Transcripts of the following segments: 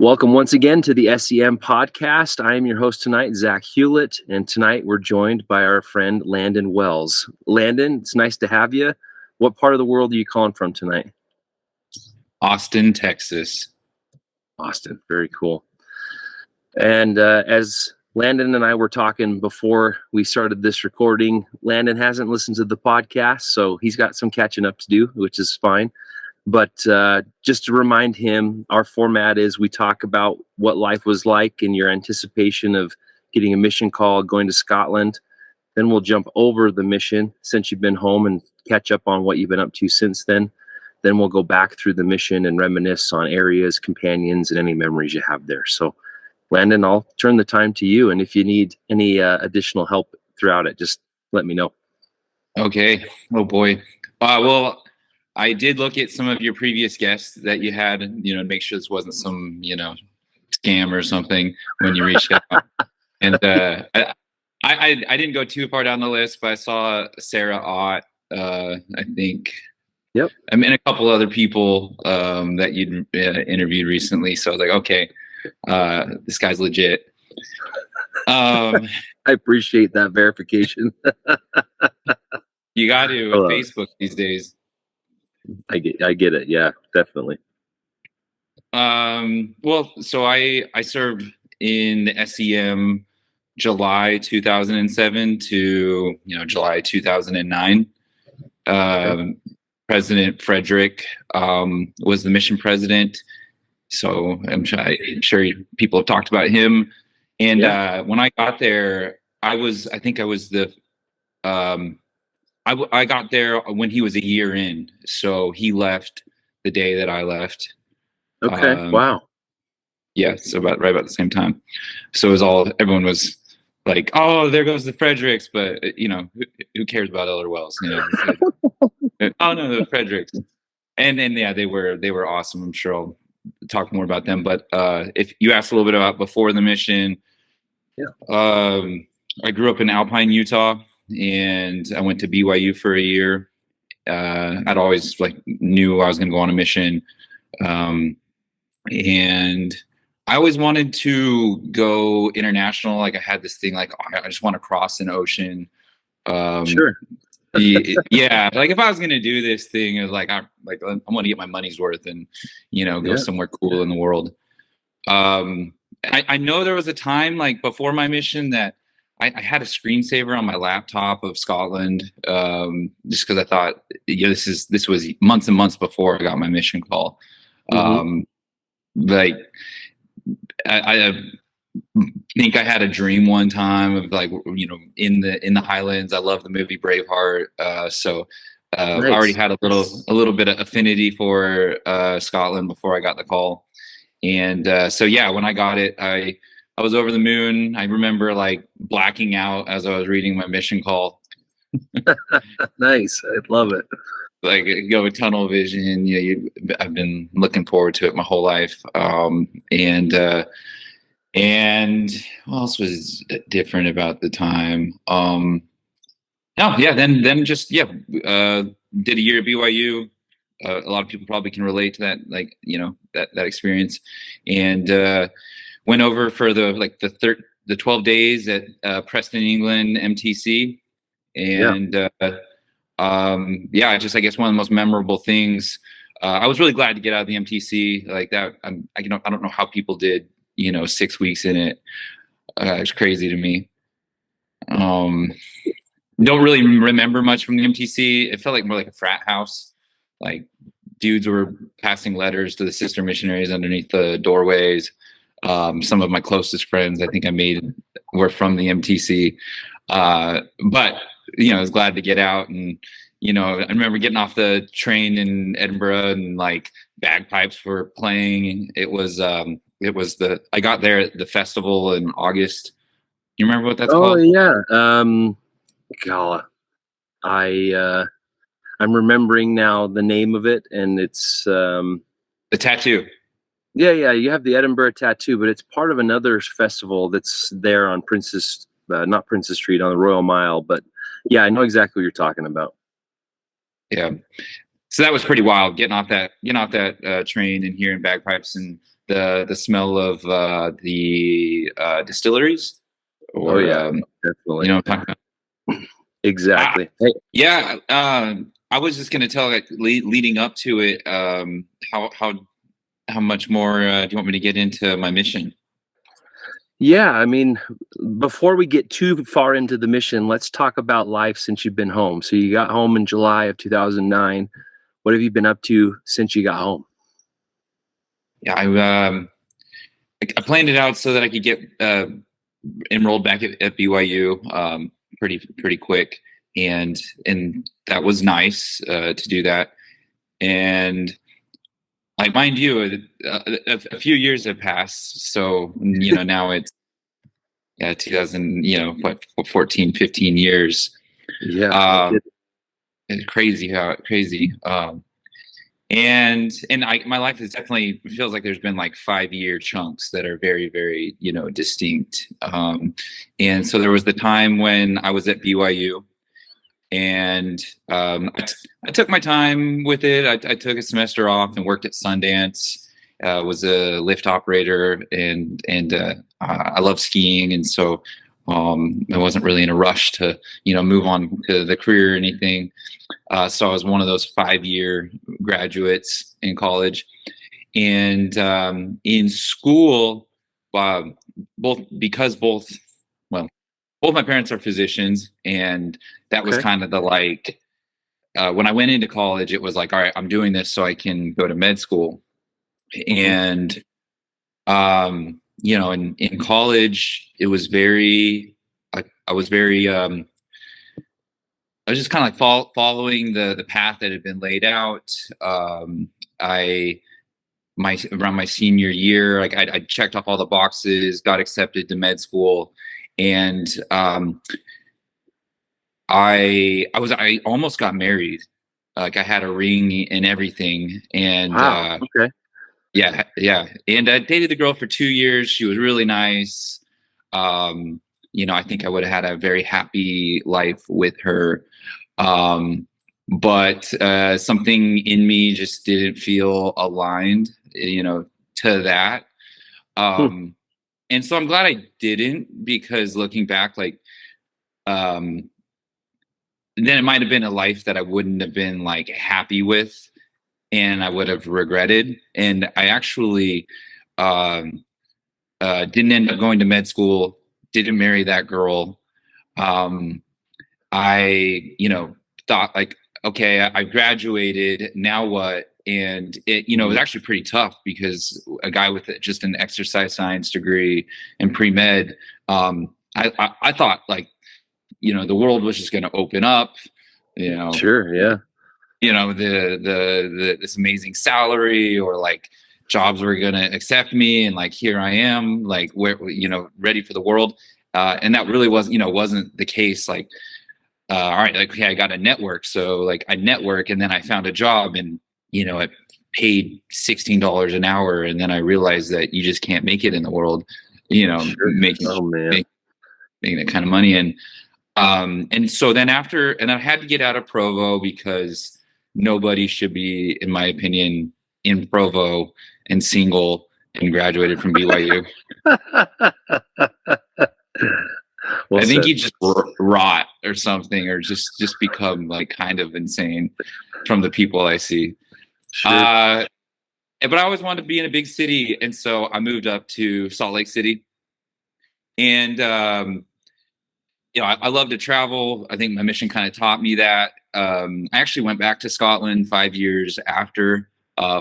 Welcome once again to the S.E.M podcast. I am your host tonight, Zach Hewlett, and tonight we're joined by our friend Landon Wells. Landon, it's nice to have you. What part of the world are you calling from tonight? Austin, Texas. Austin, very cool. And as Landon and I were talking before we started this recording, Landon hasn't listened to the podcast, so he's got some catching up to do, which is fine. But just to remind him, our format is we talk about what life was like in your anticipation of getting a mission call, going to Scotland. Then we'll jump over the mission since you've been home and catch up on what you've been up to since then. Then we'll go back through the mission and reminisce on areas, companions, and any memories you have there. So, Landon, I'll turn the time to you. And if you need any additional help throughout it, just let me know. Okay. Oh, boy. Well, I did look at some of your previous guests that you had, to make sure this wasn't some, scam or something when you reached out. And I didn't go too far down the list, but I saw Sarah Ott, I think. Yep. I mean, a couple other people that you'd interviewed recently. So I was like, okay, this guy's legit. I appreciate that verification. You got to with Facebook these days. I get it. Yeah, definitely. Well, so I served in the S.E.M. July 2007 to July 2009. President Frederick was the mission president, so I'm sure people have talked about him. And when I got there, I got there when he was a year in, so he left the day that I left. Okay. Wow. Yeah, so right about the same time. So it was everyone was like, "Oh, there goes the Fredericks," but who cares about Elder Wells? Oh no, the Fredericks. And yeah, they were awesome. I'm sure I'll talk more about them. But if you asked a little bit about before the mission, I grew up in Alpine, Utah. And I went to BYU for a year. I'd always knew I was going to go on a mission. And I always wanted to go international. I had this thing, I just want to cross an ocean. Sure. Yeah. If I was going to do this thing, it was I want to get my money's worth and, go somewhere cool in the world. I know there was a time before my mission that I had a screensaver on my laptop of Scotland, just because I thought, this was months and months before I got my mission call. I think I had a dream one time of in the Highlands. I love the movie Braveheart, so nice. I already had a little bit of affinity for Scotland before I got the call, and when I got it, I was over the moon. I remember blacking out as I was reading my mission call. Nice. I love it. Go with tunnel vision. I've been looking forward to it my whole life. And what else was different about the time? Then did a year at BYU. A lot of people probably can relate to that, that experience. And went over for the 12 days at Preston, England, MTC, and I guess one of the most memorable things. I was really glad to get out of the MTC like that. I don't know how people did 6 weeks in it. It's crazy to me. Don't really remember much from the MTC. It felt more like a frat house. Dudes were passing letters to the sister missionaries underneath the doorways. Some of my closest friends I think I made were from the MTC. But I was glad to get out, and I remember getting off the train in Edinburgh and bagpipes were playing. I got there at the festival in August. You remember what that's called? Oh yeah. I'm remembering now the name of it, and it's the Tattoo. Yeah, you have the Edinburgh Tattoo, but it's part of another festival that's there on not Princess Street, on the Royal Mile. But yeah, I know exactly what you're talking about. Yeah, so that was pretty wild. Getting off that train and hearing bagpipes and the smell of the distilleries, Oh or yeah, you definitely. know what I'm talking about. Exactly. Hey, Yeah, I was just gonna tell, like, leading up to it, how much more do you want me to get into my mission? yeah, I mean, before we get too far into the mission, let's talk about life since you've been home. So you got home in July of 2009. What have you been up to since you got home? Yeah, I planned it out so that I could get enrolled back at BYU pretty quick, and that was nice to do that. And like, mind you, a few years have passed, so now it's, yeah, 2000, what, 14, 15 years. Yeah, no Um, kidding. it's crazy how crazy. And my life is definitely, feels like there's been like 5 year chunks that are very, very, distinct. And so there was the time when I was at BYU, and I took my time with it. I took a semester off and worked at Sundance. Was a lift operator, and I love skiing, and so I wasn't really in a rush to move on to the career or anything. So I was one of those 5 year graduates in college, and in school, um, both, well, both my parents are physicians, and that was Okay. kind of the, like, when I went into college, it was like, all right, I'm doing this so I can go to med school. Hmm. And in college, it was very, I was very, I was just kind of like following the path that had been laid out. I my Around my senior year, like, I checked off all the boxes, got accepted to med school, and I almost got married. Like, I had a ring and everything, and Wow. Okay. yeah, yeah. And I dated the girl for 2 years. She was really nice. Um, I think I would have had a very happy life with her. Um, but something in me just didn't feel aligned, to that. Hmm. Um, and so I'm glad I didn't, because looking back, like, um, then it might have been a life that I wouldn't have been, like, happy with, and I would have regretted. And I actually um, didn't end up going to med school, didn't marry that girl. Um, I, thought, like, okay, I graduated. Now what? And it was actually pretty tough, because a guy with just an exercise science degree and pre med, I thought, like, the world was just going to open up, you know, Sure. Yeah. the this amazing salary, or like jobs were going to accept me, and like, here I am, like, where, ready for the world. And that really wasn't the case. Like, all right, like, okay, I got a network, so like I network, and then I found a job, and it paid $16 an hour, and then I realized that you just can't make it in the world, Sure. making Oh man. make, making that kind of money. And so then, and I had to get out of Provo, because nobody should be, in my opinion, in Provo and single and graduated from BYU. Well I think said. you just rot or something, or just become, like, kind of insane from the people I see. Sure. Uh, but I always wanted to be in a big city, and so I moved up to Salt Lake City. And I love to travel. I think my mission kind of taught me that. I actually went back to Scotland 5 years after,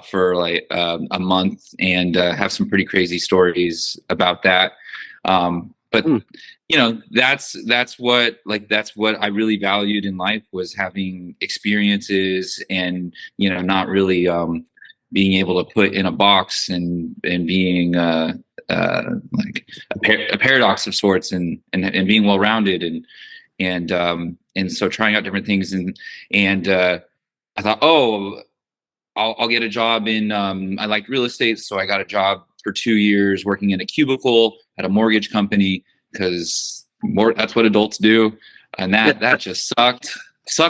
for like a month, and have some pretty crazy stories about that. But Hmm. that's what I really valued in life, was having experiences, and not really being able to put in a box, and being like a paradox of sorts, and being well rounded, and so trying out different things, and I thought, oh, I'll get a job in, I liked real estate, so I got a job for 2 years working in a cubicle at a mortgage company, because that's what adults do, and that just sucked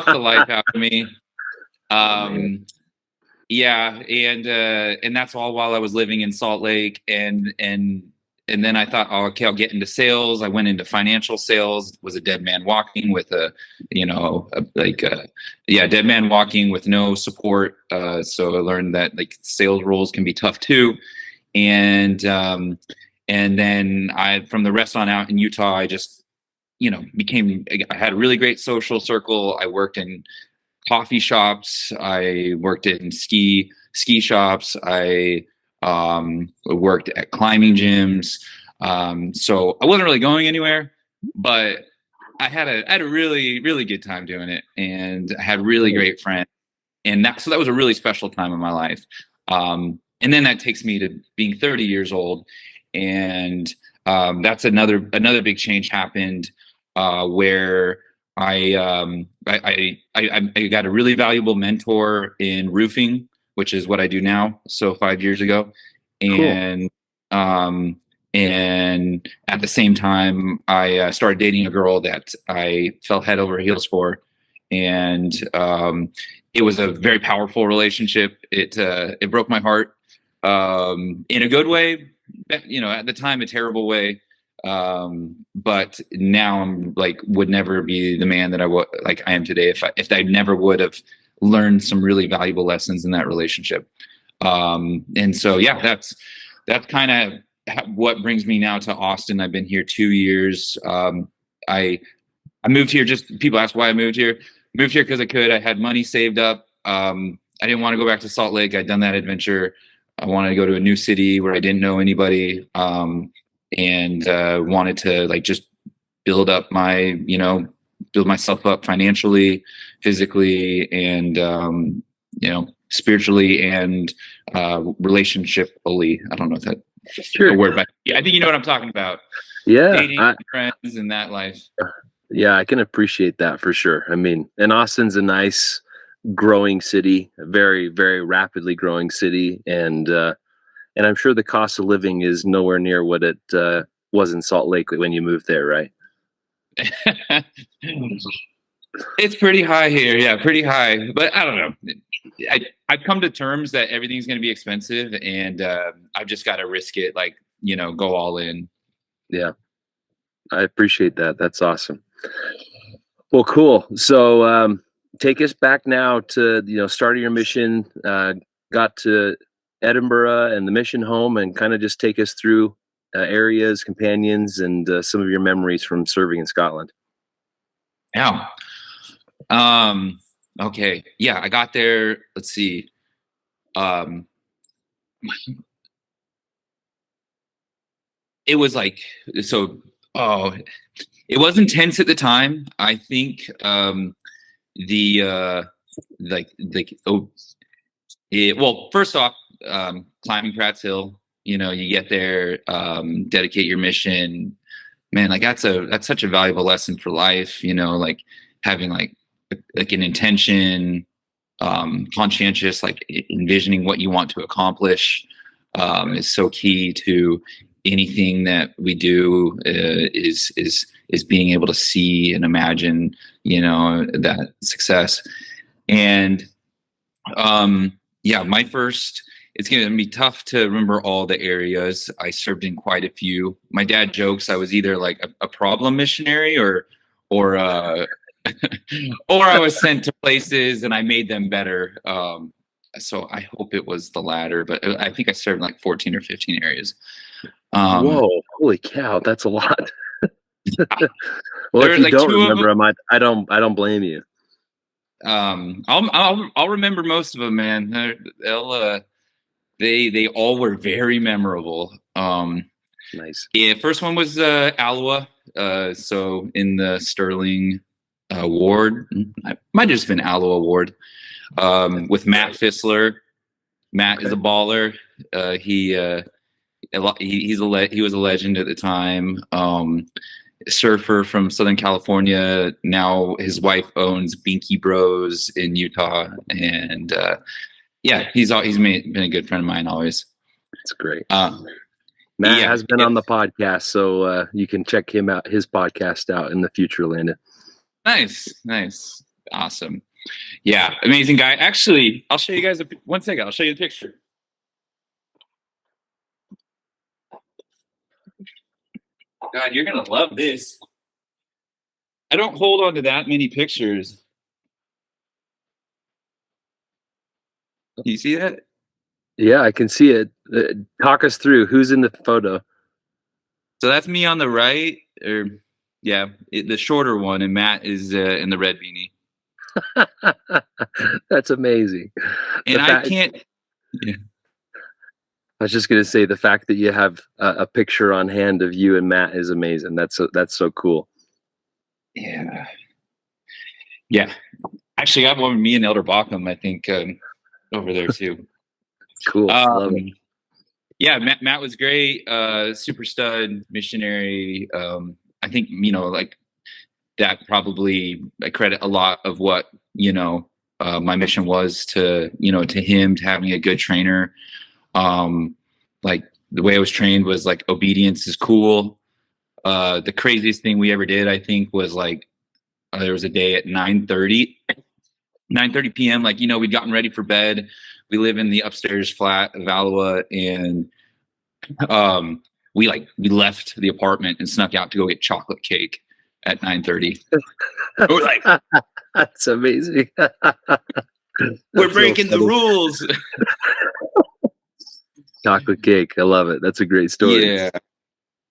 the life out of me. Oh man. Um, Yeah, and that's all while I was living in Salt Lake, and then I thought, oh, okay, I'll get into sales. I went into financial sales. Was a dead man walking with a, dead man walking with no support. So I learned that like sales roles can be tough too, and then from the restaurant out in Utah, I just I had a really great social circle. I worked in coffee shops. I worked in ski shops. I worked at climbing gyms. So I wasn't really going anywhere, but I had a really, really good time doing it, and I had really great friends. And that was a really special time in my life. And then that takes me to being 30 years old, and that's another big change happened, where I got a really valuable mentor in roofing, which is what I do now. So 5 years ago, and and at the same time, I started dating a girl that I fell head over heels for, and it was a very powerful relationship. It broke my heart, in a good way, at the time, a terrible way. But now I'm like, would never be the man that I am today if I never would have learned some really valuable lessons in that relationship. And so, yeah, that's kind of what brings me now to Austin. I've been here 2 years. I moved here. Just people ask why I moved here. Moved here because I could. I had money saved up. I didn't want to go back to Salt Lake. I'd done that adventure. I wanted to go to a new city where I didn't know anybody. And wanted to like just build myself up financially, physically, and spiritually, and relationshipally. I don't know if that's a word, but yeah, I think you know what I'm talking about. Yeah, dating friends in that life. Yeah, I can appreciate that for sure. I mean, and Austin's a nice growing city, a very, very rapidly growing city, and I'm sure the cost of living is nowhere near what it was in Salt Lake when you moved there, right? It's pretty high here. Yeah, pretty high. But I don't know. I've come to terms that everything's going to be expensive, and I've just got to risk it, like, go all in. Yeah, I appreciate that. That's awesome. Well, cool. So take us back now to, start of your mission, got to Edinburgh and the mission home, and kind of just take us through areas, companions, and some of your memories from serving in Scotland. Yeah. Okay. Yeah, I got there. Let's see. It was like, so, it was intense at the time. I think well, first off, climbing Pratt's Hill, you get there, dedicate your mission, man, like that's such a valuable lesson for life, like having like an intention, conscientious, like envisioning what you want to accomplish, is so key to anything that we do. Is being able to see and imagine, that success. And yeah, it's going to be tough to remember all the areas. I served in quite a few. My dad jokes I was either like a problem missionary or or I was sent to places and I made them better. So I hope it was the latter, but I think I served in like 14 or 15 areas. Whoa, holy cow, that's a lot. Well, if you like don't remember them, I don't blame you. I'll remember most of them, man. They all were very memorable. Nice. Yeah, first one was Alloa. So in the Sterling ward, I might have just been Alloa ward, with Matt Fissler. Matt is a baller. He was a legend at the time. Surfer from Southern California. Now his wife owns Binky Bros in Utah, and yeah, he's been a good friend of mine always. That's great. Matt has been on the podcast, so you can check his podcast out in the future, Landon. Nice, awesome. Yeah, amazing guy. Actually, I'll show you guys one second. I'll show you the picture. God, you're gonna love this. I don't hold on to that many pictures. You see that? Yeah, I can see it. Talk us through who's in the photo. So that's me on the right, or yeah, the shorter one, and Matt is in the red beanie. That's amazing. And The I fact can't. Yeah. I was just gonna say the fact that you have a picture on hand of you and Matt is amazing. That's so cool. Yeah. Yeah. Actually, I have one with me and Elder Bockham, I think, over there too. Cool. Love it. Yeah, Matt was great. Super stud missionary. I think, like that probably I credit a lot of what, my mission was to, to him, to having a good trainer. Like the way I was trained was like obedience is cool. The craziest thing we ever did, I think, was like there was a day at 9:30 p.m. Like, we'd gotten ready for bed. We live in the upstairs flat of Alua, and we left the apartment and snuck out to go get chocolate cake at 9:30. We're like, That's amazing. we're breaking the rules. Chocolate cake. I love it. That's a great story.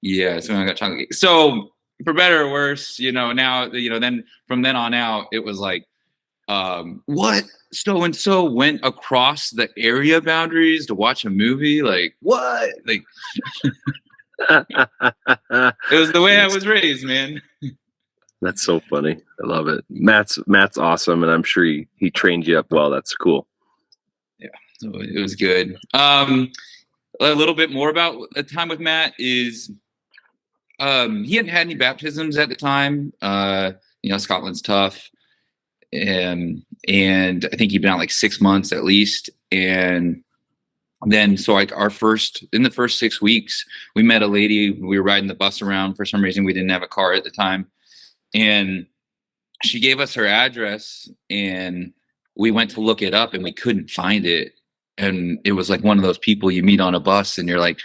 Yeah. So I got chocolate cake. So for better or worse, now, then from then on out, it was like, what? So and so went across the area boundaries to watch a movie? Like, what? Like, it was the way I was raised, man. That's so funny. I love it. Matt's awesome, and I'm sure he trained you up well. That's cool. Yeah, so it was good. A little bit more about the time with Matt is he hadn't had any baptisms at the time. Scotland's tough. And I think he'd been out like 6 months at least. And then so like in the first 6 weeks, we met a lady. We were riding the bus around. For some reason we didn't have a car at the time, and she gave us her address, and we went to look it up and we couldn't find it. And it was like one of those people you meet on a bus and you're like,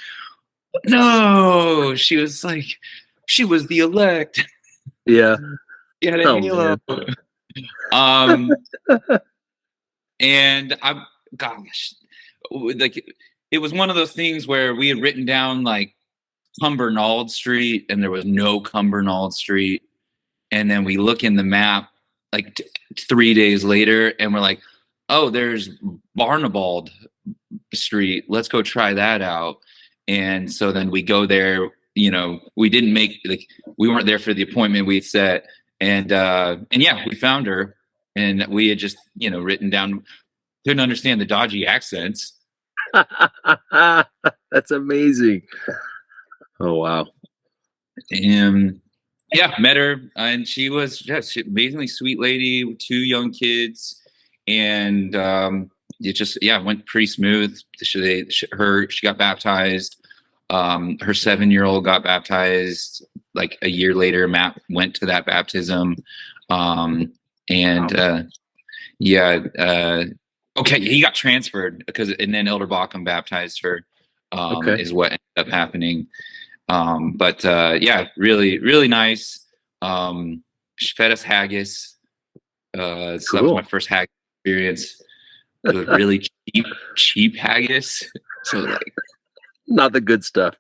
no, she was the elect. Yeah. She had a halo. And gosh, like it was one of those things where we had written down like Cumbernauld Street and there was no Cumbernauld Street. And then we look in the map like 3 days later and we're like, oh, there's Barnabald Street. Let's go try that out. And so then we go there, we didn't we weren't there for the appointment we'd set. And yeah, we found her, and we had just, written down, couldn't understand the dodgy accents. That's amazing. Oh, wow. And yeah, met her, and she was just amazingly sweet lady with 2 young kids. And it just, went pretty smooth. She got baptized. Her 7-year-old got baptized like a year later. Matt went to that baptism. Okay, he got transferred and then Elder Bockham baptized her, is what ended up happening. Really, really nice. She fed us haggis. So that was my first haggis experience. It was really cheap haggis. So like, not the good stuff.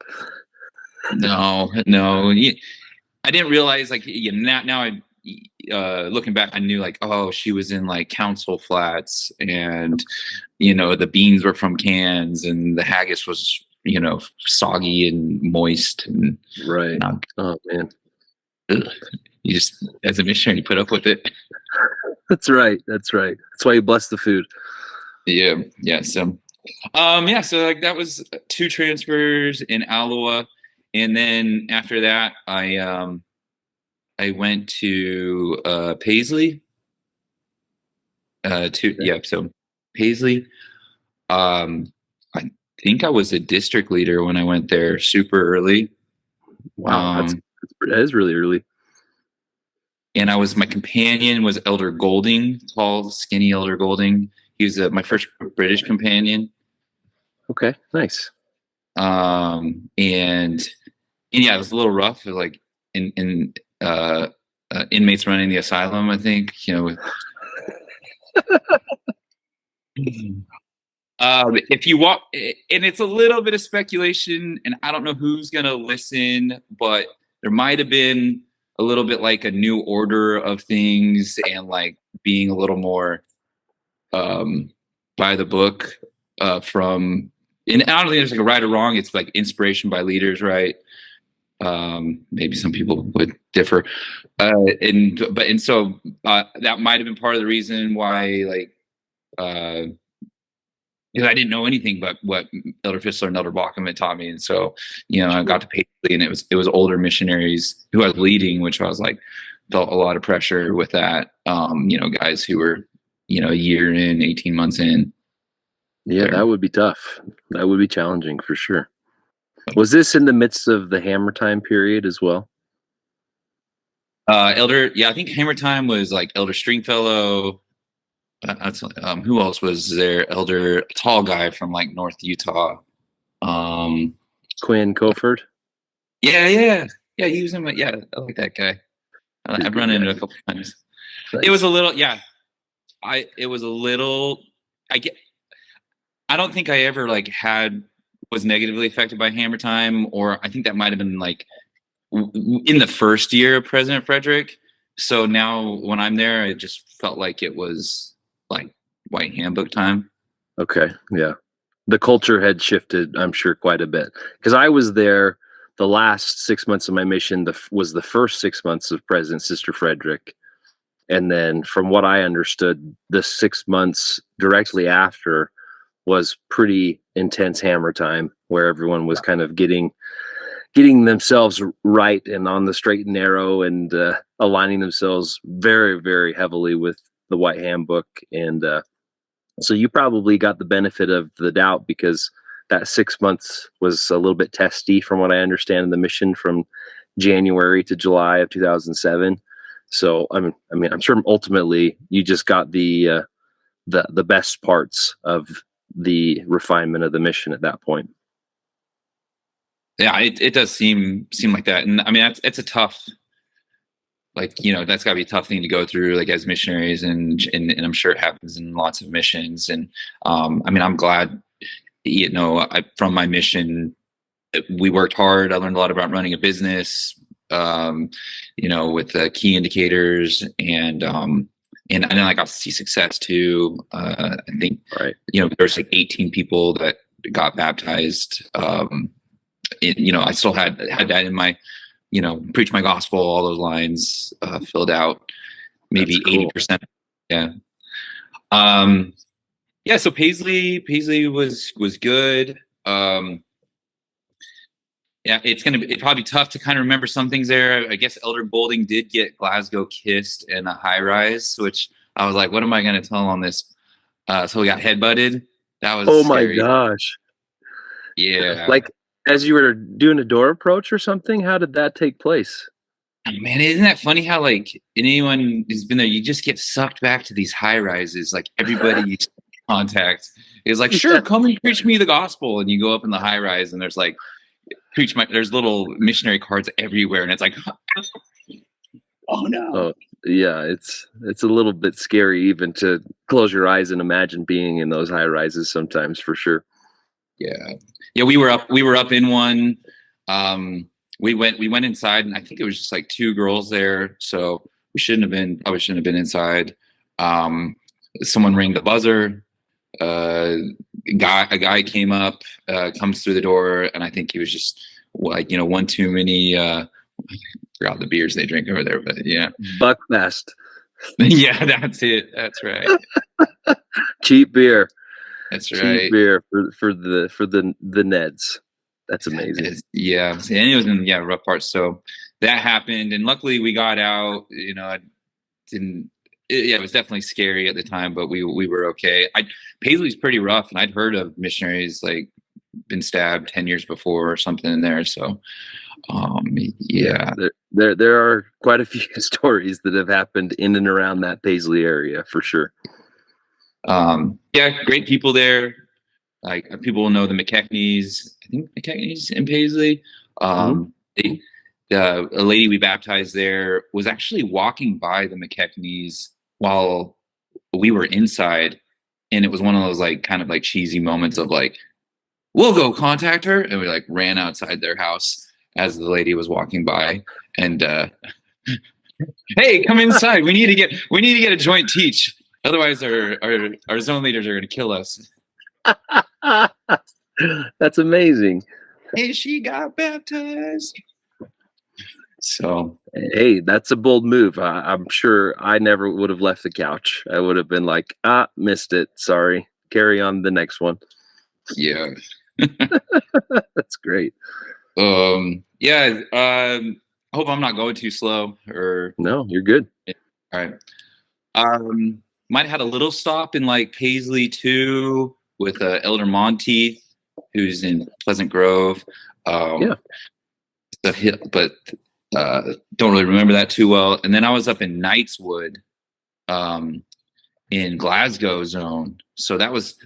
No. I didn't realize now I looking back, I knew like, oh, she was in like council flats, and the beans were from cans, and the haggis was soggy and moist and right. Oh man, you just, as a missionary, put up with it. That's right. That's why you bless the food. Yeah. So so like that was 2 transfers in Alua, and then after that I went to Paisley. So Paisley. I think I was a district leader when I went there super early. Wow, that is really early. and my companion was Elder Golding, tall, skinny Elder Golding. He was my first British companion. Okay, nice. And yeah, it was a little rough. Like in inmates running the asylum, I think, if you walk, and it's a little bit of speculation, and I don't know who's gonna listen, but there might have been a little bit like a new order of things, and like being a little more by the book from. And I don't think there's like a right or wrong. It's like inspiration by leaders, right? Maybe some people would differ, and so that might have been part of the reason why, like, because I didn't know anything but what Elder Fissler and Elder Bauckham had taught me, and so I got to Paisley, and it was older missionaries who I was leading, which I was like felt a lot of pressure with that. Guys who were a year in, 18 months in. Yeah, that would be tough. That would be challenging for sure. Was this in the midst of the Hammer Time period as well? I think Hammer Time was like Elder Stringfellow. Who else was there? Elder tall guy from like North Utah. Quinn Coford. Yeah. He was in my, I like that guy. I've run into it a couple times. Nice. It was a little, I don't think I ever like was negatively affected by Hammer Time, or I think that might have been like in the first year of President Frederick. So now when I'm there, it just felt like it was like White Handbook time. Okay, yeah. The culture had shifted, I'm sure, quite a bit. Because I was there the last 6 months of my mission was the first 6 months of President Sister Frederick. And then from what I understood, the 6 months directly after was pretty intense Hammer Time, where everyone was kind of getting themselves right and on the straight and narrow, and aligning themselves very, very heavily with the White Handbook. And so you probably got the benefit of the doubt, because that 6 months was a little bit testy from what I understand in the mission, from January to July of 2007. So I mean, I'm sure ultimately you just got the best parts of the refinement of the mission at that point. Yeah, it does seem like that. And I mean, it's a tough, like, that's gotta be a tough thing to go through, like, as missionaries, and I'm sure it happens in lots of missions. And I mean, I'm glad, from my mission, we worked hard. I learned a lot about running a business, with the key indicators, and then I got to see success too. I think, right. There's like 18 people that got baptized. I still had that in my, preach my gospel, all those lines filled out, maybe cool. 80%. Yeah. So Paisley was good. It's probably tough to kind of remember some things there. I guess Elder Golding did get Glasgow kissed in a high rise, which I was like, what am I going to tell on this? So we got headbutted. That was scary. My gosh. Yeah. Like, as you were doing a door approach or something? How did that take place? Man, isn't that funny how, like, anyone who's been there, you just get sucked back to these high rises. Like, everybody you contact is like, sure, come and preach me the gospel. And you go up in the high rise, and there's like, there's little missionary cards everywhere, and it's like, oh no. Oh, yeah, it's a little bit scary even to close your eyes and imagine being in those high rises sometimes, for sure. Yeah, we were up in one. We went inside, and I think it was just like 2 girls there, so probably shouldn't have been inside. Someone rang the buzzer. A guy came up, comes through the door, and I think he was just like, one too many. I forgot the beers they drink over there, but yeah, Buckfast. Yeah, that's it. That's right. Cheap beer. That's cheap right. beer for the Neds. That's amazing. And it was in rough parts. So that happened, and luckily we got out. It was definitely scary at the time, but we were okay. Paisley's pretty rough, and I'd heard of missionaries like been stabbed 10 years before or something in there. So, yeah. There are quite a few stories that have happened in and around that Paisley area for sure. Yeah, great people there. Like people will know the McKechnie's. I think McKechnie's in Paisley. A lady we baptized there was actually walking by the McKechnie's while we were inside, and it was one of those like kind of like cheesy moments of like, we'll go contact her, and we like ran outside their house as the lady was walking by, and hey, come inside. We need to get a joint teach. Otherwise, our zone leaders are going to kill us. That's amazing. Hey, she got baptized. So, hey, that's a bold move. I'm sure I never would have left the couch. I would have been like, missed it. Sorry. Carry on the next one. Yeah. That's great. Yeah. I hope I'm not going too slow. Or no, you're good. All right. Might have had a little stop in like Paisley too with Elder Monteith, who's in Pleasant Grove. But don't really remember that too well. And then I was up in Knightswood, in Glasgow zone. So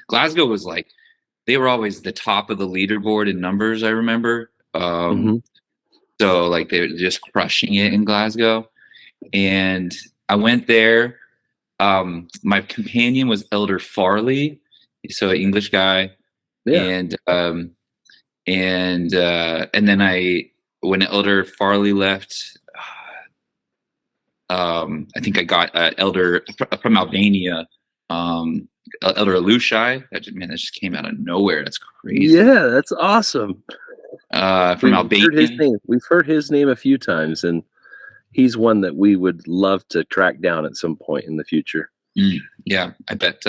Glasgow was like, they were always the top of the leaderboard in numbers, I remember. So like they were just crushing it in Glasgow. And I went there. My companion was Elder Farley, so an English guy. Yeah. And then when Elder Farley left, I think I got Elder from Albania, Elder Alushai. That just came out of nowhere. That's crazy. Yeah, that's awesome. From Albania. We've heard his name a few times, and he's one that we would love to track down at some point in the future. Yeah, I bet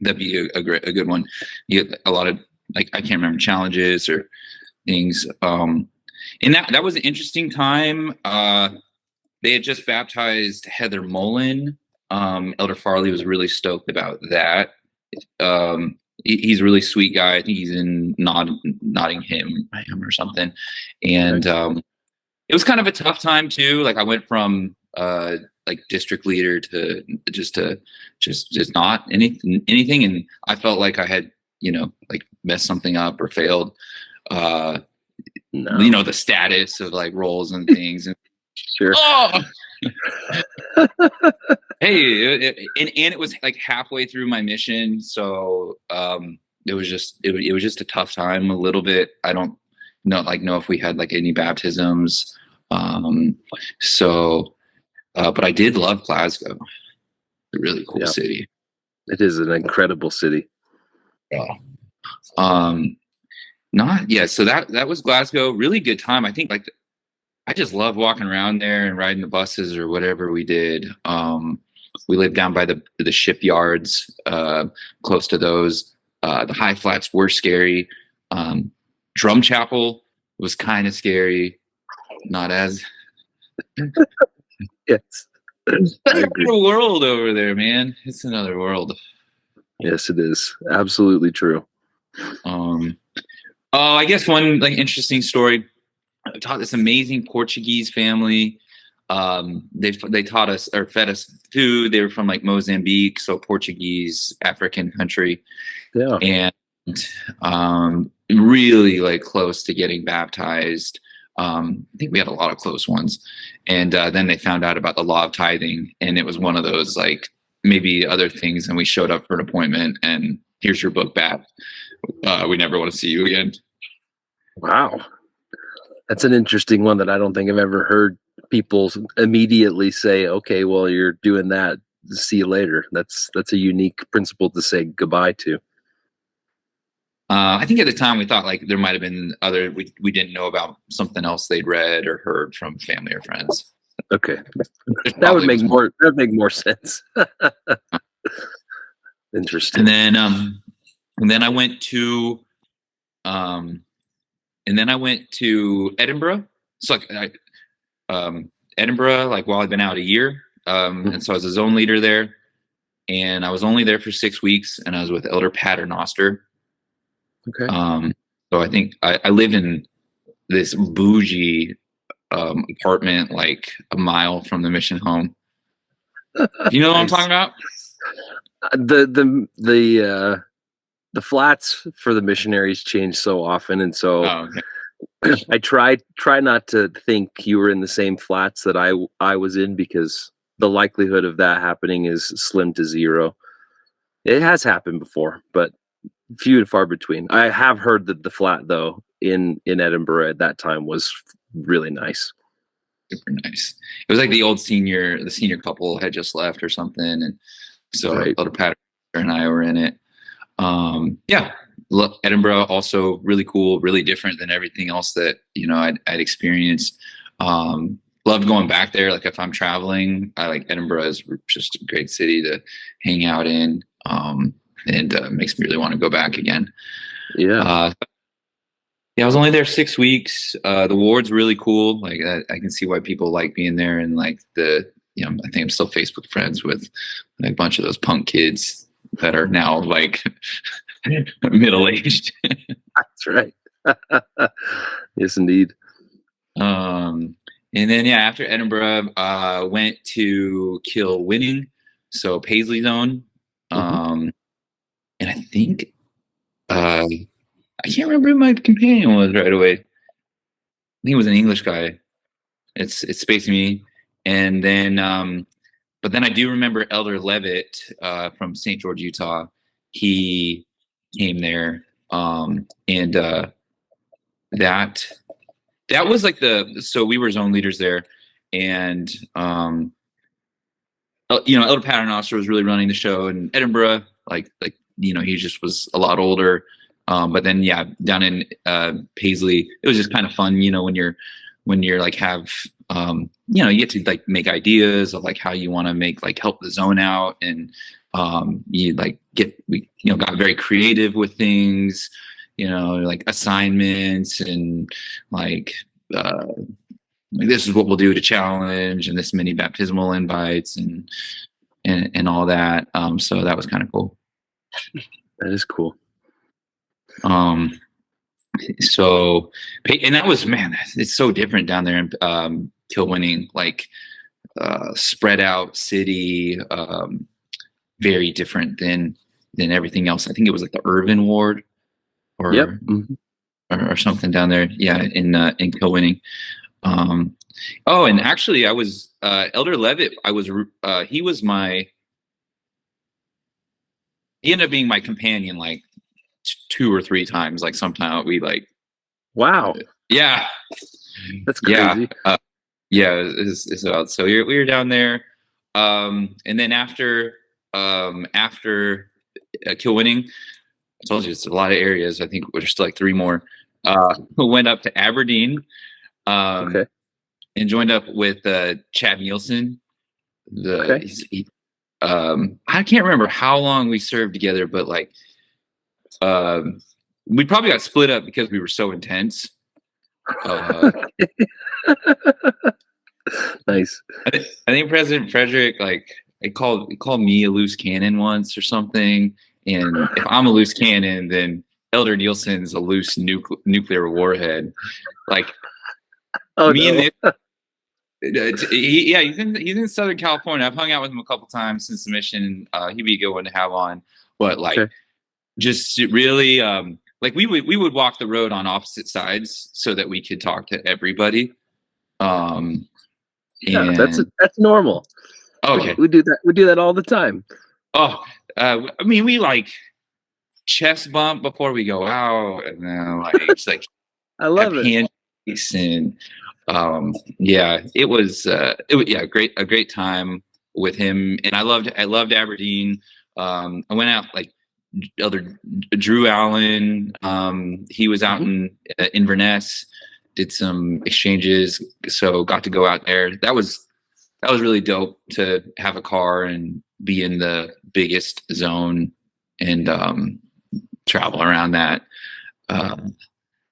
that'd be a good one. You get a lot of like, I can't remember, challenges or things. And that was an interesting time. They had just baptized Heather Mullen. Elder Farley was really stoked about that. He's a really sweet guy. I think he's in Nottingham or something. And it was kind of a tough time too. Like I went from like district leader to just not anything, and I felt like I had like messed something up or failed. The status of like roles and things. And sure. Oh! Hey, and it was like halfway through my mission, so it was just a tough time a little bit. I don't know if we had like any baptisms. But I did love Glasgow. It's a really cool city. It is an incredible city. Yeah. So that was Glasgow. Really good time. I think I just love walking around there and riding the buses or whatever we did. We lived down by the shipyards, close to those. The high flats were scary. Drum Chapel was kind of scary. Not as. Yes. It's another world over there, man. It's another world. Yes, it is. Absolutely true. I guess one like interesting story. I taught this amazing Portuguese family. They taught us or fed us food. They were from like Mozambique, so Portuguese African country. Yeah. And really like close to getting baptized. I think we had a lot of close ones. And then they found out about the law of tithing, and it was one of those like maybe other things. And we showed up for an appointment, and here's your book back. We never want to see you again. Wow. That's an interesting one that I don't think I've ever heard people immediately say, okay, well, you're doing that. See you later. That's a unique principle to say goodbye to. I think at the time we thought like there might have been other, we didn't know about something else they'd read or heard from family or friends. Okay. That would make more sense. Interesting. And then I went to Edinburgh. So like Edinburgh, like while I'd been out a year. And so I was a zone leader there, and I was only there for 6 weeks, and I was with Elder Paternoster. Okay. So I think I lived in this bougie apartment like a mile from the mission home. You know what I'm Nice. talking about? The flats for the missionaries change so often, and so Oh, okay. I try not to think you were in the same flats that I was in, because the likelihood of that happening is slim to zero. It has happened before, but few and far between. I have heard that the flat though in Edinburgh at that time was really nice. Super nice. It was like the senior couple had just left or something, and so Right. Elder Patrick and I were in it. Yeah, Edinburgh also really cool, really different than everything else that I'd experienced. Loved going back there. Like if I'm traveling, I like Edinburgh is just a great city to hang out in, and makes me really want to go back again. Yeah. Yeah, I was only there 6 weeks. The ward's really cool. Like I can see why people like being there, and like I think I'm still Facebook friends with like, a bunch of those punk kids that are now like middle aged. That's right. Yes, indeed. And then after Edinburgh, went to Kilwinning, so Paisley Zone. And I think I can't remember who my companion was right away. I think it was an English guy. It's spacing me. And then but then I do remember Elder Levitt from St. George, Utah. He came there. And that was like so we were zone leaders there, and Elder Paternoster was really running the show in Edinburgh. Like he just was a lot older. But then down in Paisley, it was just kind of fun. When you're like have you get to like make ideas of like how you want to make like help the zone out, and you like we got very creative with things, like assignments, and like this is what we'll do to challenge, and this many baptismal invites, and all that. So that was kind of cool. That is cool. So, and that was, man, it's so different down there in Kilwinning, like spread out city, very different than everything else. I think it was like the Irvin Ward or Yep. or something down there. Yeah, in Kilwinning. Oh, and actually I was Elder Levitt, he ended up being my companion like 2 or 3 times. Like sometime we like, wow, yeah, that's crazy. It's about, so we were down there, and then after Kilwinning, I told you it's a lot of areas. I think there's still like 3 more. Went up to Aberdeen, Okay. and joined up with Chad Nielsen. I can't remember how long we served together, but like we probably got split up because we were so intense. Nice. I think President Frederick, like, he called me a loose cannon once or something, and if I'm a loose cannon, then Elder Nielsen's a loose nuclear warhead. Like, Oh, me no. and he's in Southern California. I've hung out with him a couple times since the mission. He'd be a good one to have on, but like, Okay. just really, like we would walk the road on opposite sides so that we could talk to everybody. Yeah, And that's normal. okay, We do that. We do that all the time. oh, I mean, we like chest bump before we go out, and then like it's like I love it. handshakes, and it was a great time with him, and I loved Aberdeen. I went out like Elder Drew Allen. He was out in Inverness, did some exchanges, so got to go out there. That was really dope to have a car and be in the biggest zone and travel around that.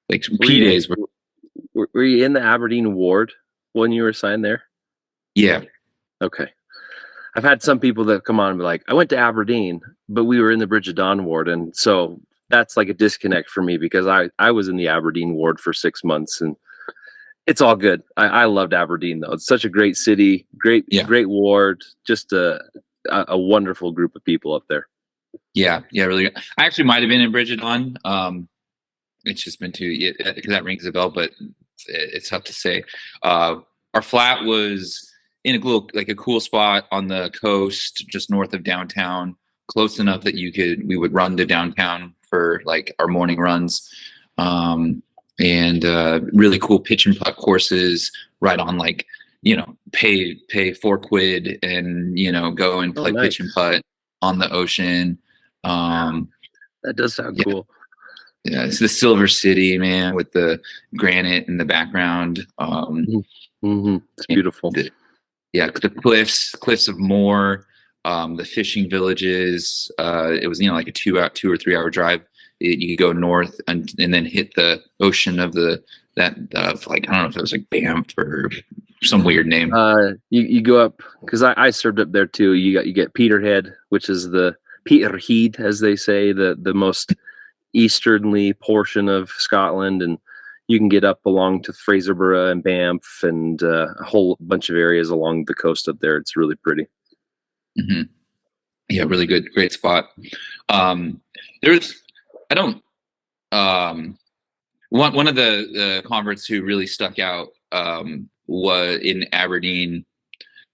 Like P days were you in the Aberdeen ward when you were assigned there? Yeah. Okay. I've had some people that come on and be like, I went to Aberdeen, but we were in the Bridge of Dawn ward, and so that's like a disconnect for me because I was in the Aberdeen ward for 6 months, and it's all good. I loved Aberdeen though. It's such a great city, Yeah. great ward, just a wonderful group of people up there. Yeah. Yeah. Really good. I actually might have been in Bridgeton. It's just been too, because that rings a bell, but it's tough to say. Our flat was in a little, like a cool spot on the coast, just north of downtown, close enough that we would run to downtown for like our morning runs. And really cool pitch and putt courses right on, like, pay £4 and, go and play pitch and putt on the ocean. That does sound cool. Yeah, it's the Silver City, man, with the granite in the background. It's beautiful. The cliffs of Moore, the fishing villages. It was, like a 2 or 3 hour drive. You could go north and then hit the ocean of like, I don't know if it was like Banff or some weird name. You go up, because I served up there too. You get Peterhead, which is the Peterhead, as they say, the most easternly portion of Scotland, and you can get up along to Fraserburgh and Banff and a whole bunch of areas along the coast up there. It's really pretty. Mm-hmm. Yeah, really good, great spot. One of the converts who really stuck out was in Aberdeen.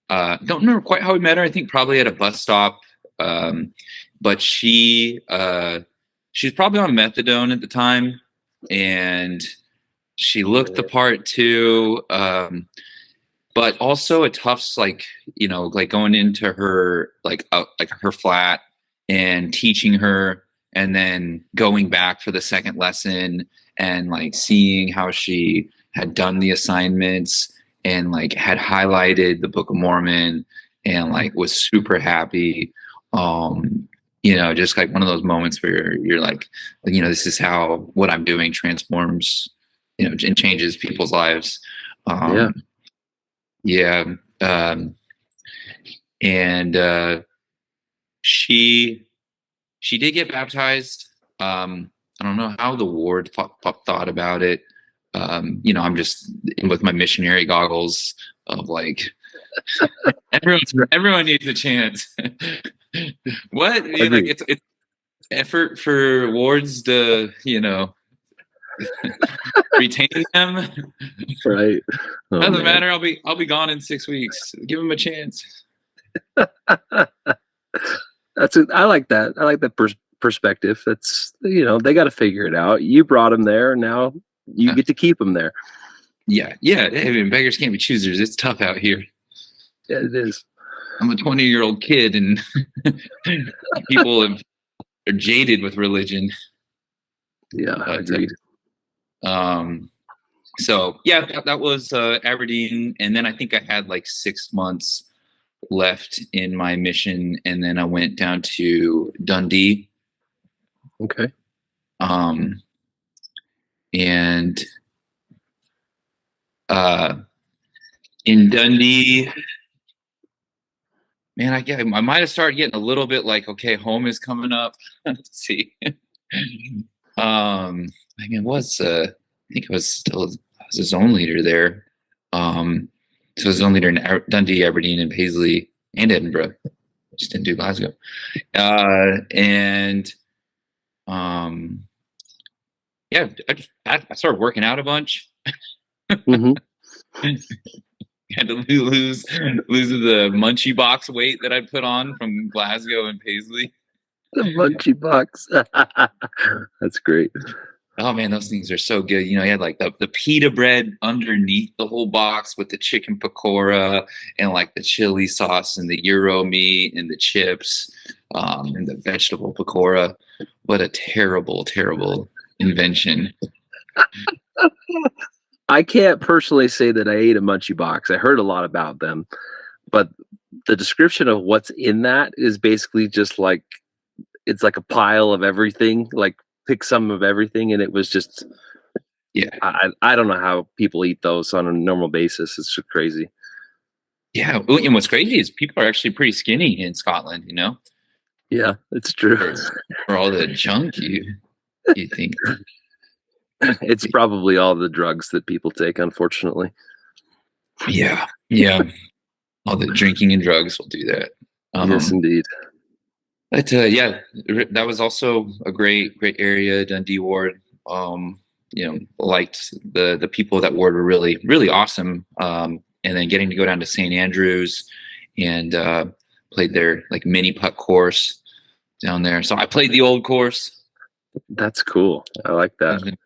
Don't remember quite how we met her. I think probably at a bus stop. But she was probably on methadone at the time, and she looked the part too. But also at Tufts, like, like going into her, like her flat and teaching her, and then going back for the second lesson and like seeing how she had done the assignments and like had highlighted the Book of Mormon and like was super happy. Just like one of those moments where you're like, this is how what I'm doing transforms, and changes people's lives. And she did get baptized. I don't know how the ward thought about it. I'm just with my missionary goggles of like, everyone needs a chance. What? Like it's effort for wards to, retain them. Right. Doesn't matter. I'll be gone in 6 weeks. Give them a chance. I like that. I like that perspective. That's, they got to figure it out. You brought them there. Now you get to keep them there. Yeah. I mean, beggars can't be choosers. It's tough out here. Yeah, it is. I'm a 20-year-old kid, and people are jaded with religion. Yeah, agreed. So yeah, that was Aberdeen, and then I think I had like 6 months left in my mission, and then I went down to Dundee. Okay. And in Dundee, man, I might have started getting a little bit like, okay, home is coming up. Let's see. I was a zone leader there. So I was a zone leader in Dundee, Aberdeen, and Paisley, and Edinburgh. Just didn't do Glasgow. I started working out a bunch. Mm-hmm. Had to lose the munchie box weight that I put on from Glasgow and Paisley. The munchie box. That's great. Oh man, those things are so good. You had like the pita bread underneath the whole box with the chicken pakora and like the chili sauce and the gyro meat and the chips, and the vegetable pakora. What a terrible, terrible invention. I can't personally say that I ate a munchie box. I heard a lot about them, but the description of what's in that is basically just like, it's like a pile of everything, like pick some of everything. And it was just, I don't know how people eat those on a normal basis. It's just crazy. Yeah. And what's crazy is people are actually pretty skinny in Scotland, Yeah, it's true. For all the junk you You think? It's probably all the drugs that people take, unfortunately. Yeah, yeah. All the drinking and drugs will do that. Yes, indeed. But yeah, that was also a great area, Dundee Ward. Liked the people of that ward were really awesome. And then getting to go down to St. Andrews and played their like mini putt course down there. So I played the old course. That's cool. I like that.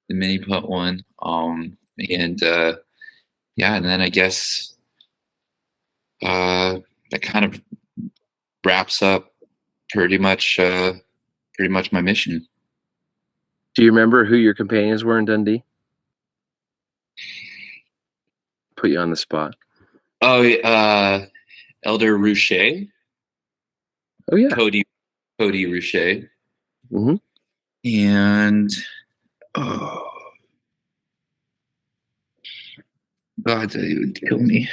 The mini putt one. And yeah, and then I guess that kind of wraps up pretty much my mission. Do you remember who your companions were in Dundee? Put you on the spot. Oh, Elder Ruche. Oh yeah, Cody Ruche. Mm-hmm. And oh God, it would kill me.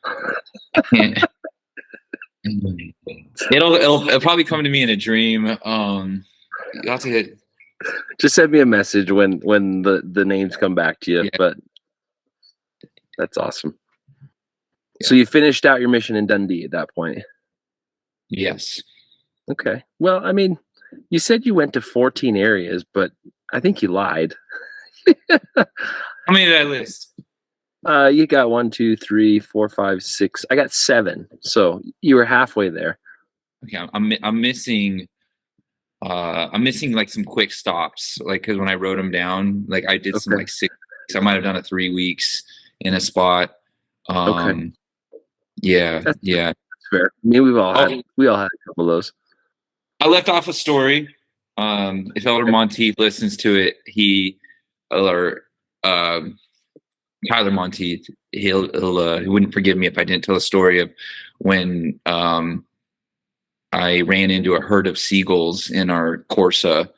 I can't. It'll probably come to me in a dream. You'll have to just send me a message when the names come back to you. Yeah. But that's awesome. Yeah. So you finished out your mission in Dundee at that point. Yes. Okay. Well, I mean, you said you went to 14 areas, but I think you lied. How many did I list? You got 1, 2, 3, 4, 5, 6. I got 7. So you were halfway there. Okay, I'm missing. I'm missing like some quick stops, like because when I wrote them down, like I did some like 6. I might have done it 3 weeks in a spot. Okay. Yeah, That's fair. I mean, we all had a couple of those. I left off a story. If Elder Monteith listens to it, he Tyler Monteith, he wouldn't forgive me if I didn't tell a story of when I ran into a herd of seagulls in our Corsa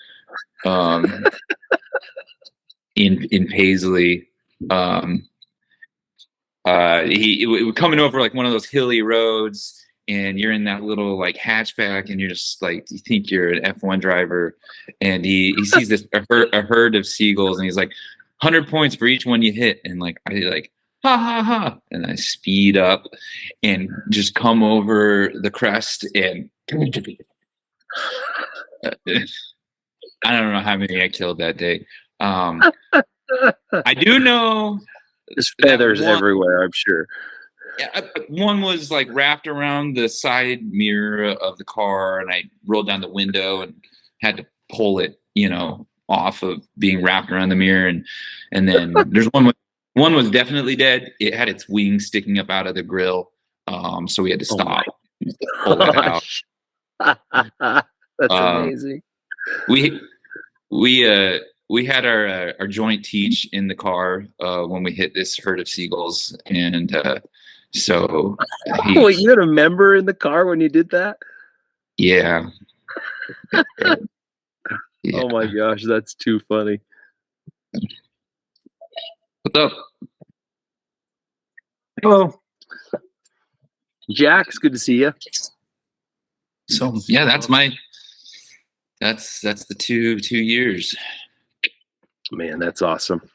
in Paisley. He was coming over like one of those hilly roads, and you're in that little like hatchback, and you're just like, you think you're an F1 driver, and he sees a herd of seagulls, and he's like, 100 points for each one you hit, and like I like ha ha ha, and I speed up and just come over the crest, and I don't know how many I killed that day. I do know there's feathers everywhere, I'm sure. Yeah, one was like wrapped around the side mirror of the car, and I rolled down the window and had to pull it, off of being wrapped around the mirror. And then there's one was definitely dead. It had its wings sticking up out of the grill, so we had to stop, pull it out. That's amazing. We had our joint teach in the car when we hit this herd of seagulls, and so wait, you had a member in the car when you did that? Yeah. Yeah. Oh my gosh, that's too funny. What's up? Hello, Jack. It's good to see you. So yeah, that's the 2 years. Man, that's awesome.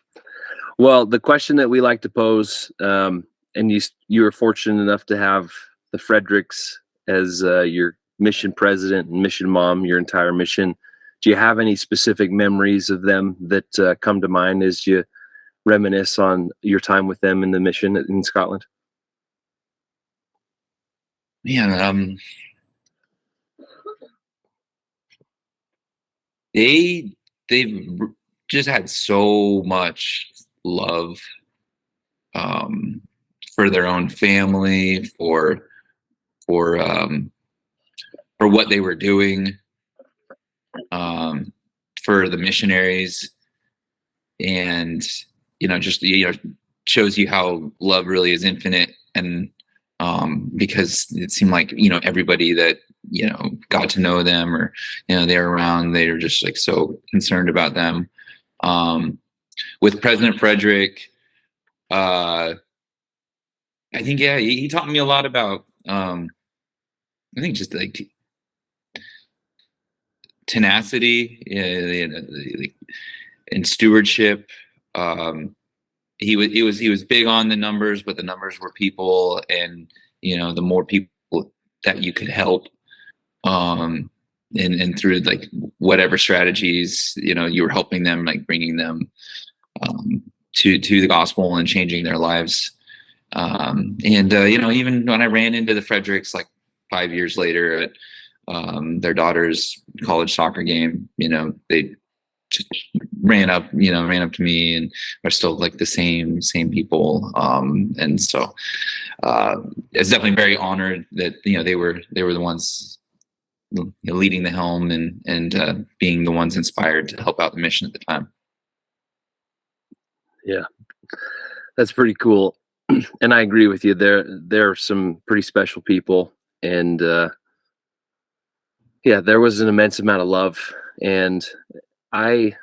Well, the question that we like to pose, and you were fortunate enough to have the Fredericks as your mission president and mission mom, your entire mission. Do you have any specific memories of them that come to mind as you reminisce on your time with them in the mission in Scotland? Man, they've just had so much love for their own family, for what they were doing, for the missionaries, and just shows you how love really is infinite. And because it seemed like everybody that got to know them, or they were around, they were just like so concerned about them. With President Frederick, I think he taught me a lot about I think just like tenacity and stewardship. He was big on the numbers, but the numbers were people, and the more people that you could help, and through like whatever strategies you were helping them, like bringing them to the gospel and changing their lives. Even when I ran into the Fredericks like 5 years later at their daughter's college soccer game, they just ran up to me and are still like the same people. And so it's definitely very honored that they were the ones leading the helm and being the ones inspired to help out the mission at the time. Yeah, that's pretty cool. And I agree with you. There are some pretty special people, and there was an immense amount of love. And I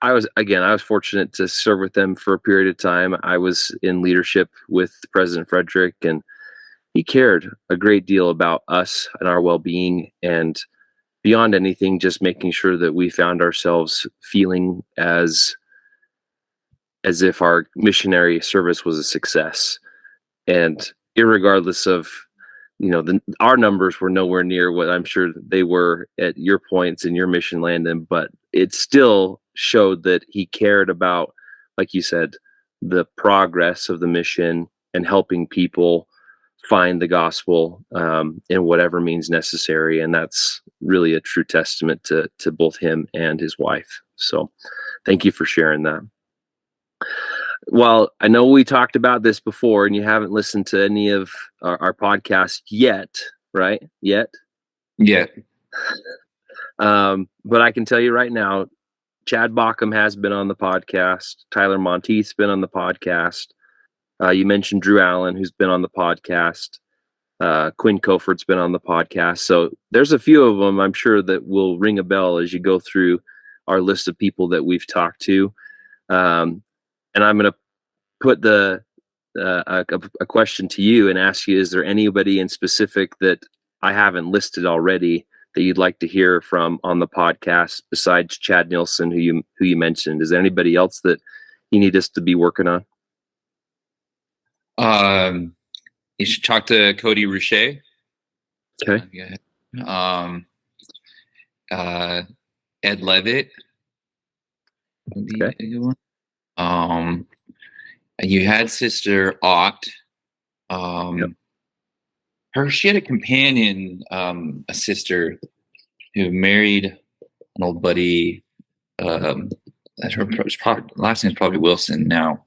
was fortunate to serve with them for a period of time. I was in leadership with President Frederick, and he cared a great deal about us and our well-being, and beyond anything, just making sure that we found ourselves feeling as if our missionary service was a success. And irregardless of, our numbers were nowhere near what I'm sure they were at your points in your mission, Landon, but it still showed that he cared about, like you said, the progress of the mission and helping people find the gospel in whatever means necessary. And that's really a true testament to both him and his wife. So thank you for sharing that. Well, I know we talked about this before, and you haven't listened to any of our podcast yet, right? Yet? Yeah. But I can tell you right now, Chad Bauckham has been on the podcast. Tyler Monteith's been on the podcast. You mentioned Drew Allen, who's been on the podcast. Quinn Cofert's been on the podcast. So there's a few of them, I'm sure, that will ring a bell as you go through our list of people that we've talked to. And I'm going to put a question to you and ask you, is there anybody in specific that I haven't listed already that you'd like to hear from on the podcast besides Chad Nielsen, who you mentioned? Is there anybody else that you need us to be working on? You should talk to Cody Ruche. Okay. Ed Levitt. Okay. You had Sister Ott. Yep. She had a companion, a sister who married an old buddy. That's her last name's probably Wilson now.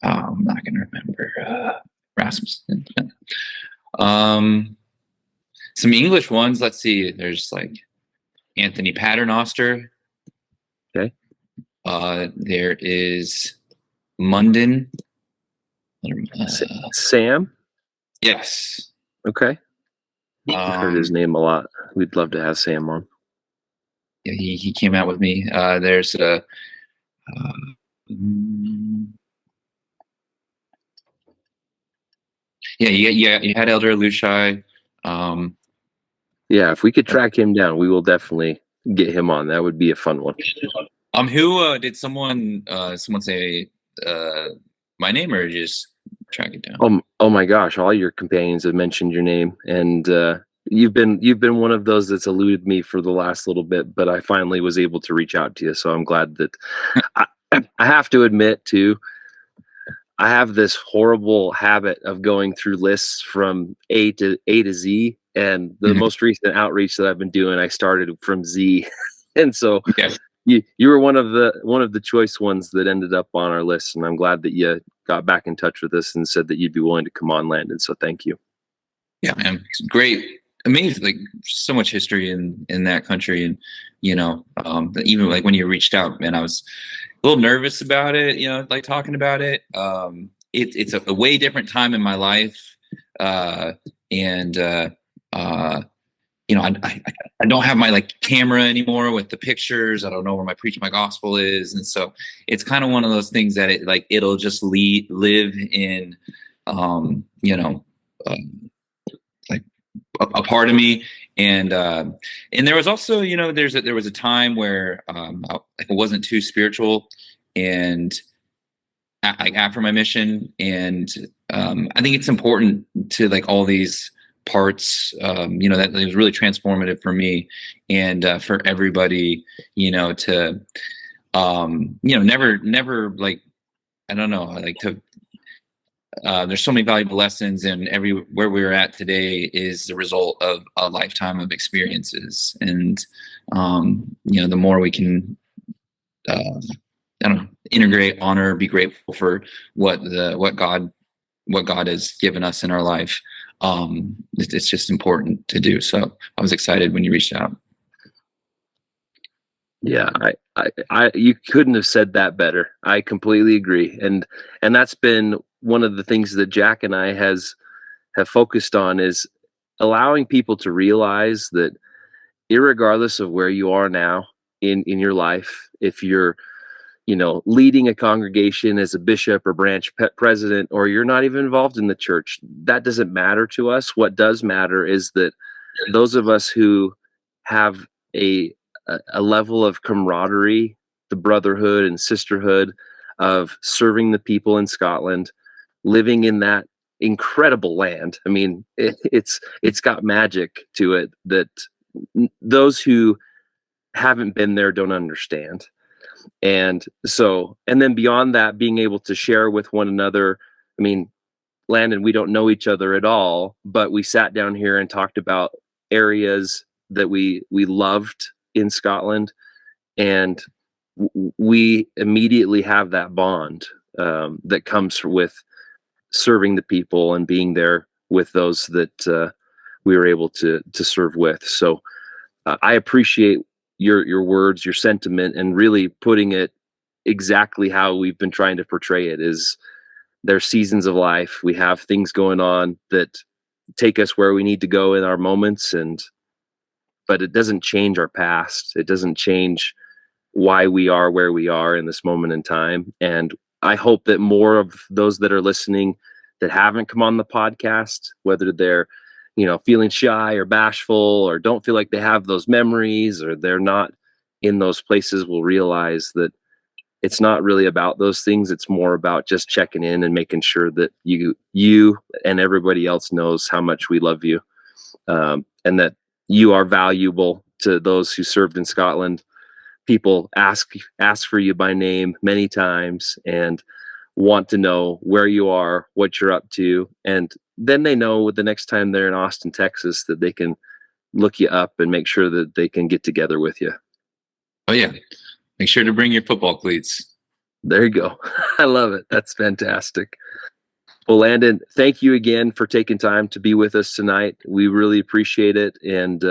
I'm not going to remember. Rasmussen. Some English ones. Let's see. There's like Anthony Paternoster. Okay. There is Munden. Sam? Yes. Okay. I've heard his name a lot. We'd love to have Sam on. Yeah, he came out with me. There's you had Elder Lushai. If we could track him down, we will definitely get him on. That would be a fun one. Who did someone say my name, or just track it down? Oh my gosh! All your companions have mentioned your name, and you've been one of those that's eluded me for the last little bit. But I finally was able to reach out to you, so I'm glad that. I have to admit too, I have this horrible habit of going through lists from A to Z, and the most recent outreach that I've been doing, I started from Z, and so. Yeah. You were one of the choice ones that ended up on our list, and I'm glad that you got back in touch with us and said that you'd be willing to come on, Landon. So thank you. Yeah, man, it's great, amazing. Like so much history in that country, and even like when you reached out, man, I was a little nervous about it. Like talking about it. It's a way different time in my life, I don't have my like camera anymore with the pictures. I don't know where my preach my gospel is, and so it's kind of one of those things that it'll just live in, like a part of me, And there was also, there was a time where I wasn't too spiritual, and after my mission, and I think it's important to like all these parts, that it was really transformative for me, and for everybody, to never like, I don't know, like to there's so many valuable lessons, and where we're at today is the result of a lifetime of experiences. And the more we can I don't know, integrate, honor, be grateful for what God has given us in our life, it's just important to do. So I was excited when you reached out. Yeah, you couldn't have said that better. I completely agree, and that's been one of the things that Jack and I have focused on, is allowing people to realize that, irregardless of where you are now in your life, if you're leading a congregation as a bishop or branch president, or you're not even involved in the church, that doesn't matter to us. What does matter is that those of us who have a level of camaraderie, the brotherhood and sisterhood of serving the people in Scotland, living in that incredible land. I mean, it's got magic to it that those who haven't been there don't understand. And then beyond that, being able to share with one another. I mean, Landon, we don't know each other at all, but we sat down here and talked about areas that we loved in Scotland, and we immediately have that bond that comes with serving the people and being there with those that we were able to serve with. So I appreciate your words, your sentiment, and really putting it exactly how we've been trying to portray it. Is there's seasons of life, we have things going on that take us where we need to go in our moments, but it doesn't change our past. It doesn't change why we are where we are in this moment in time. And I hope that more of those that are listening that haven't come on the podcast, whether they're feeling shy or bashful, or don't feel like they have those memories, or they're not in those places, will realize that it's not really about those things. It's more about just checking in and making sure that you and everybody else knows how much we love you, and that you are valuable to those who served in Scotland. People ask for you by name many times and want to know where you are, what you're up to, and then they know the next time they're in Austin, Texas, that they can look you up and make sure that they can get together with you. Oh yeah, make sure to bring your football cleats. There you go. I love it. That's fantastic. Well, Landon, thank you again for taking time to be with us tonight. We really appreciate it, and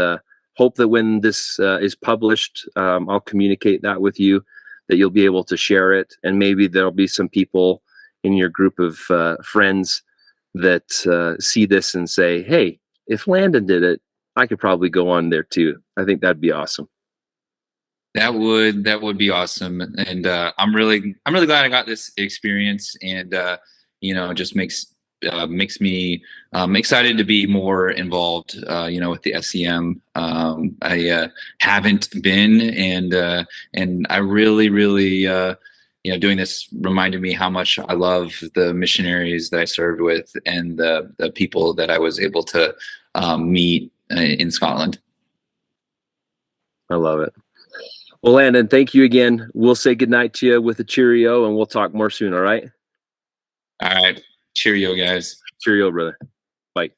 hope that when this is published, I'll communicate that with you, that you'll be able to share it, and maybe there'll be some people in your group of friends that see this and say, hey, if Landon did it, I could probably go on there too. I think that'd be awesome. That would be awesome. And I'm really glad I got this experience, and it just makes me excited to be more involved, with the S.E.M. I haven't been, and I really, doing this reminded me how much I love the missionaries that I served with, and the people that I was able to meet in Scotland. I love it. Well, Landon, thank you again. We'll say goodnight to you with a cheerio, and we'll talk more soon. All right. All right. Cheerio, guys. Cheerio, brother. Bye.